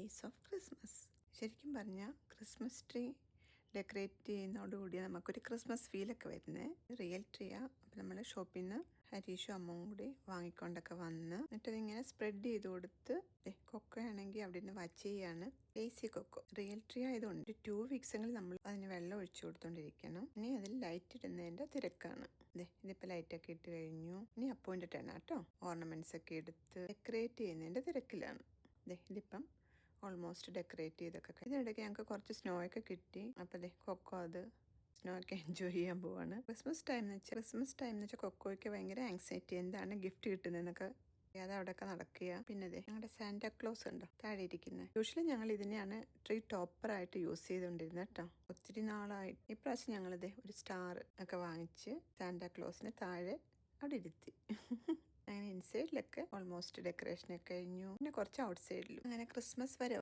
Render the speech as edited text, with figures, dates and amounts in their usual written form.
Days of Christmas. ശരിക്കും പറഞ്ഞാൽ Christmas tree decorate ചെയ്യുന്നതോടുകൂടി നമുക്കൊരു ക്രിസ്മസ് ഫീലൊക്കെ വരുന്നത്. റിയൽ ട്രീയാണ്. അപ്പം നമ്മൾ ഷോപ്പിൽ നിന്ന് ഹരീഷും അമ്മവും കൂടി വാങ്ങിക്കൊണ്ടൊക്കെ വന്ന് എന്നിട്ടതിങ്ങനെ സ്പ്രെഡ് ചെയ്ത് കൊടുത്ത് കൊക്കോ ആണെങ്കിൽ അവിടെ നിന്ന് വാച്ച് ചെയ്യാണ്. ലേസി കൊക്കോ റിയൽ ട്രീ ആയതുകൊണ്ട് 2 വീക്സെങ്കിലും നമ്മൾ അതിന് വെള്ളം ഒഴിച്ചു കൊടുത്തോണ്ടിരിക്കണം. ഇനി അതിൽ ലൈറ്റ് ഇടുന്നതിൻ്റെ തിരക്കാണ്. ഇതിപ്പോൾ ലൈറ്റൊക്കെ ഇട്ട് കഴിഞ്ഞു. ഇനി അപ്പോയിൻ്റെ ടേൺ കേട്ടോ. ഓർണമെന്റ്സ് ഒക്കെ എടുത്ത് ഡെക്കറേറ്റ് ചെയ്യുന്നതിൻ്റെ തിരക്കിലാണ്. ഇതിപ്പം ഓൾമോസ്റ്റ് ഡെക്കറേറ്റ് ചെയ്തൊക്കെ. ഇതിനിടയ്ക്ക് ഞങ്ങൾക്ക് കുറച്ച് സ്നോ ഒക്കെ കിട്ടി. അപ്പോൾ കൊക്കോ അത് സ്നോ ഒക്കെ എൻജോയ് ചെയ്യാൻ പോവാണ്. ക്രിസ്മസ് ടൈം എന്ന് വെച്ചാൽ കൊക്കോയ്ക്ക് ഭയങ്കര ആങ്സൈറ്റി. എന്താണ് ഗിഫ്റ്റ് കിട്ടുന്നതെന്നൊക്കെ അത് അവിടെയൊക്കെ നടക്കുക. പിന്നെ ഞങ്ങളുടെ സാന്റാക്ലോസ് ഉണ്ടോ താഴെ ഇരിക്കുന്നത്. യൂഷ്വലി ഞങ്ങൾ ഇതിനെയാണ് ട്രീ ടോപ്പറായിട്ട് യൂസ് ചെയ്തുകൊണ്ടിരുന്നത് കേട്ടോ. ഒത്തിരി നാളായിട്ട്. ഇപ്രാവശ്യം ഞങ്ങളിത് ഒരു സ്റ്റാർ ഒക്കെ വാങ്ങിച്ച് സാന്റാക്ലോസിന് താഴെ അവിടെ ഇരുത്തി. അങ്ങനെ ഇൻസൈഡിലൊക്കെ ഓൾമോസ്റ്റ് ഡെക്കറേഷൻ ഒക്കെ കഴിഞ്ഞു. പിന്നെ കുറച്ച് ഔട്ട് സൈഡിലും. അങ്ങനെ ക്രിസ്മസ് വരെ